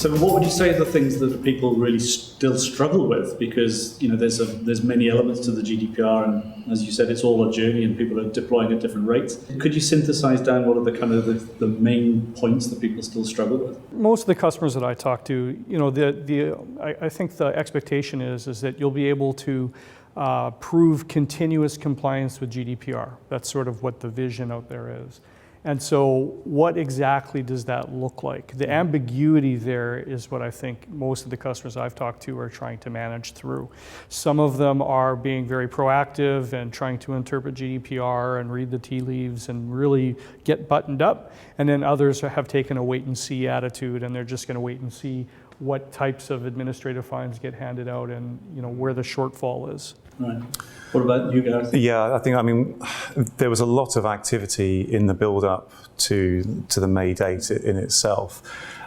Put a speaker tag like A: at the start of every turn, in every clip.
A: So what would you say are the things that people really still struggle with? Because there's many elements to the GDPR, and as you said, it's all a journey, and people are deploying at different rates. Could you synthesize down what are the kind of the main points that people still struggle with?
B: Most of the customers that I talk to, I think the expectation is that you'll be able to prove continuous compliance with GDPR. That's sort of what the vision out there is. And so what exactly does that look like? The ambiguity there is what I think most of the customers I've talked to are trying to manage through. Some of them are being very proactive and trying to interpret GDPR and read the tea leaves and really get buttoned up. And then others have taken a wait and see attitude, and they're just going to wait and see what types of administrative fines get handed out and where the shortfall is.
A: Right. What about you guys?
C: Yeah, there was a lot of activity in the build-up to the May date in itself.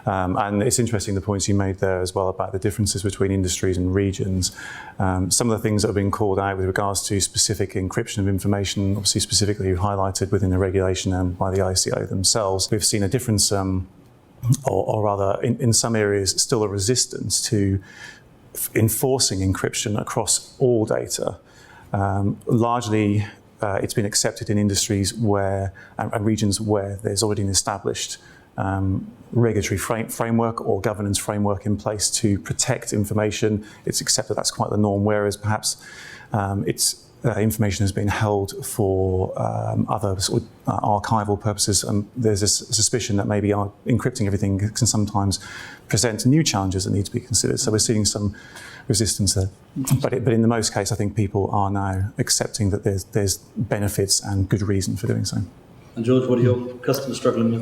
C: And it's interesting the points you made there as well about the differences between industries and regions. Some of the things that have been called out with regards to specific encryption of information, obviously specifically highlighted within the regulation and by the ICO themselves. We've seen a difference, or rather in some areas still a resistance to enforcing encryption across all data. Largely, it's been accepted in industries where and regions where there's already an established regulatory framework or governance framework in place to protect information. It's accepted that's quite the norm, whereas perhaps information has been held for other sort of archival purposes, and there's a suspicion that maybe encrypting everything can sometimes present new challenges that need to be considered. So we're seeing some resistance there. But in the most case, I think people are now accepting that there's benefits and good reason for doing so.
A: And George, what are your customers struggling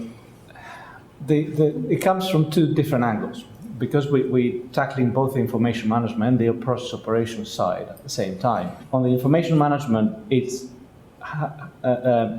A: with?
D: It comes from two different angles. Because we're tackling both the information management and the process operations side at the same time. On the information management, it's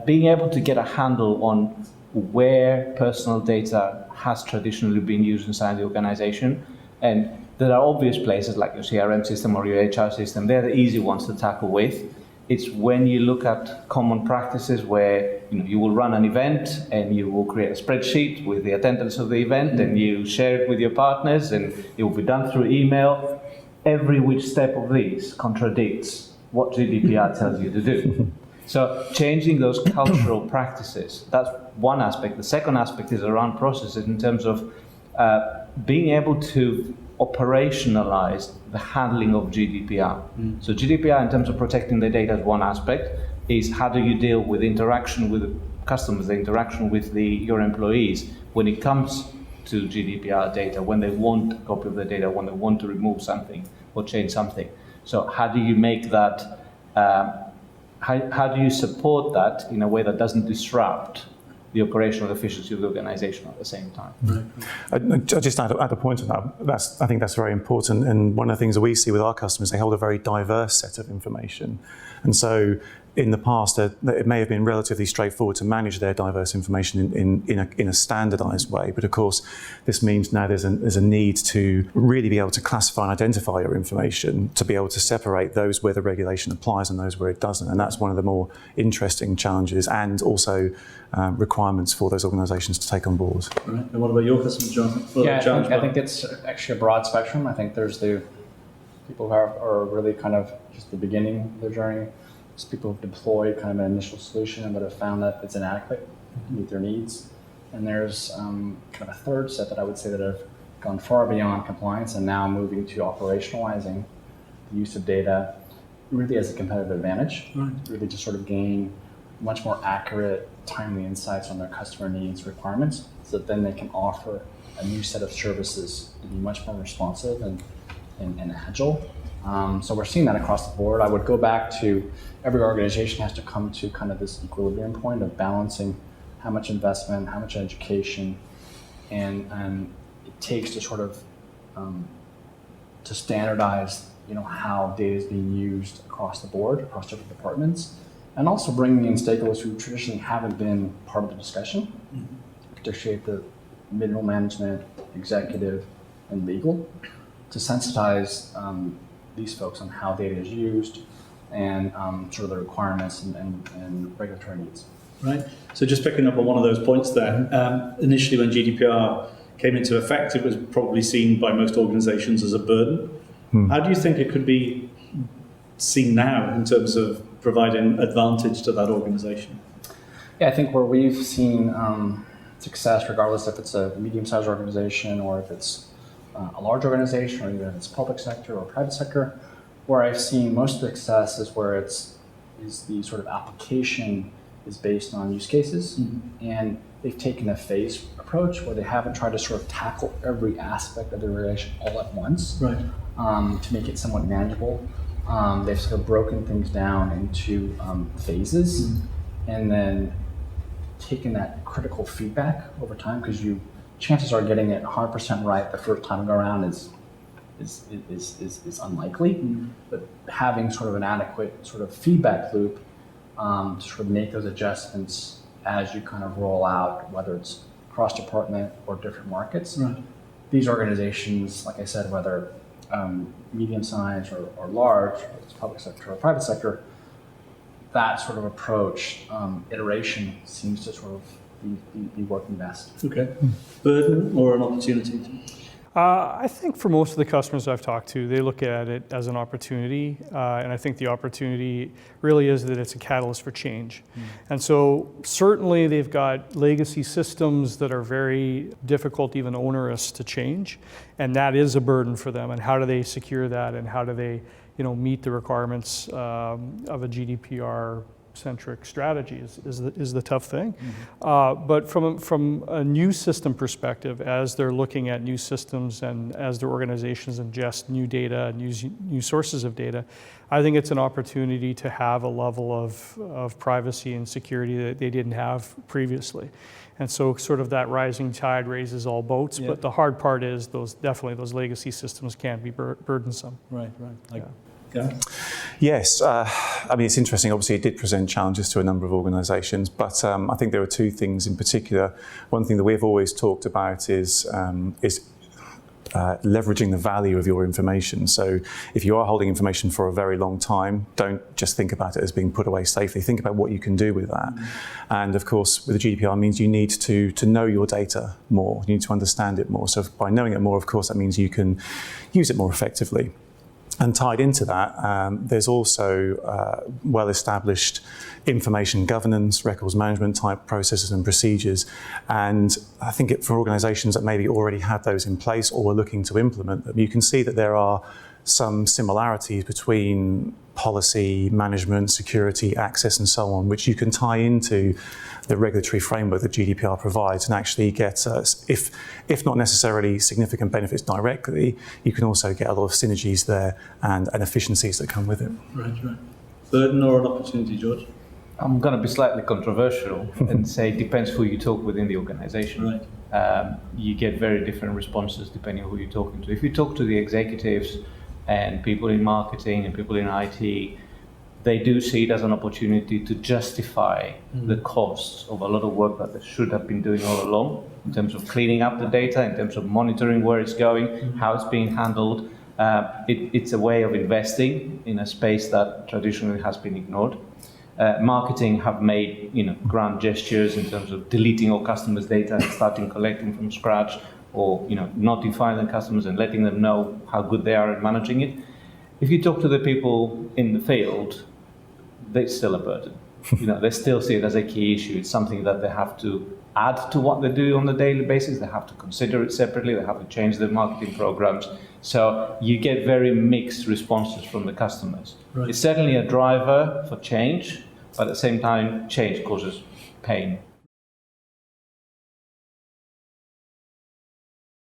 D: being able to get a handle on where personal data has traditionally been used inside the organization. And there are obvious places like your CRM system or your HR system. They're the easy ones to tackle with. It's when you look at common practices where you will run an event and you will create a spreadsheet with the attendance of the event and you share it with your partners and it will be done through email. Every which step of these contradicts what GDPR tells you to do. So changing those cultural practices, that's one aspect. The second aspect is around processes in terms of being able to operationalize the handling of GDPR. So GDPR in terms of protecting the data is one aspect, is how do you deal with interaction with the customers, the interaction with your employees when it comes to GDPR data, when they want a copy of the data, when they want to remove something or change something. So how do you make that, how do you support that in a way that doesn't disrupt the operational efficiency of the organization at the same time?
C: I'll just add a point on that. I think that's very important. And one of the things that we see with our customers, they hold a very diverse set of information. And so in the past, it may have been relatively straightforward to manage their diverse information in a standardized way. But of course, this means now there's a need to really be able to classify and identify your information, to be able to separate those where the regulation applies and those where it doesn't. And that's one of the more interesting challenges and also requirements for those organizations to take on board.
A: Right. And what about your customers, Jonathan?
E: Yeah, I think it's actually a broad spectrum. I think there's the people who are really kind of just the beginning of their journey. There's people who've deployed kind of an initial solution but have found that it's inadequate to meet their needs. And there's kind of a third set that I would say that have gone far beyond compliance and now moving to operationalizing the use of data really as a competitive advantage, really to sort of gain much more accurate, timely insights on their customer needs, requirements, so that then they can offer a new set of services to be much more responsive and agile. So we're seeing that across the board. I would go back to every organization has to come to kind of this equilibrium point of balancing how much investment, how much education, and it takes to sort of to standardize, how data is being used across the board, across different departments, and also bringing in stakeholders who traditionally haven't been part of the discussion, particularly at the middle management, executive, and legal, to sensitize these folks on how data is used and sort of the requirements and regulatory needs.
A: Right. So just picking up on one of those points there, initially when GDPR came into effect, it was probably seen by most organizations as a burden. How do you think it could be seen now in terms of providing advantage to that organization?
E: Yeah, I think where we've seen success, regardless if it's a medium-sized organization or if it's a large organization or even if it's public sector or private sector, where I've seen most of the success is where is the sort of application is based on use cases, and they've taken a phased approach where they haven't tried to sort of tackle every aspect of the relation all at once,
A: Right.
E: To make it somewhat manageable. They've sort of broken things down into phases, and then taken that critical feedback over time, because chances are getting it 100% right the first time around is unlikely, but having sort of an adequate sort of feedback loop to sort of make those adjustments as you kind of roll out, whether it's cross department or different markets.
A: Right.
E: These organizations, like I said, whether medium sized or large, whether it's public sector or private sector, that sort of approach, iteration seems to sort of be working best.
A: Okay. Burden or an opportunity?
B: I think for most of the customers I've talked to, they look at it as an opportunity, and I think the opportunity really is that it's a catalyst for change. And so certainly they've got legacy systems that are very difficult, even onerous to change, and that is a burden for them. And how do they secure that, and how do they, meet the requirements of a GDPR-centric strategy is the tough thing. But from a new system perspective, as they're looking at new systems and as their organizations ingest new data and use new sources of data, I think it's an opportunity to have a level of privacy and security that they didn't have previously. And so sort of that rising tide raises all boats, but the hard part is those legacy systems can be burdensome.
A: Right. Like,
C: Yes, I mean, it's interesting. Obviously, it did present challenges to a number of organisations, but I think there are two things in particular. One thing that we've always talked about is leveraging the value of your information. So if you are holding information for a very long time, don't just think about it as being put away safely. Think about what you can do with that. And of course, with the GDPR means you need to know your data more. You need to understand it more. So by knowing it more, of course, that means you can use it more effectively. And tied into that, there's also well-established information governance, records management type processes and procedures. And I think for organisations that maybe already had those in place or were looking to implement them, you can see that there are some similarities between policy, management, security, access, and so on, which you can tie into the regulatory framework that GDPR provides and actually get, if not necessarily significant benefits directly, you can also get a lot of synergies there and efficiencies that come with it.
A: Right. Burden or an opportunity, George?
D: I'm going to be slightly controversial and say it depends who you talk within the organization.
A: Right.
D: You get very different responses depending on who you're talking to. If you talk to the executives and people in marketing and people in IT, they do see it as an opportunity to justify the costs of a lot of work that they should have been doing all along in terms of cleaning up the data, in terms of monitoring where it's going, how it's being handled. It's a way of investing in a space that traditionally has been ignored. Marketing have made grand gestures in terms of deleting all customers' data and starting collecting from scratch, or notifying the customers and letting them know how good they are at managing it. If you talk to the people in the field, it's still a burden. They still see it as a key issue. It's something that they have to add to what they do on a daily basis. They have to consider it separately. They have to change their marketing programs. So you get very mixed responses from the customers.
A: Right.
D: It's certainly a driver for change, but at the same time, change causes pain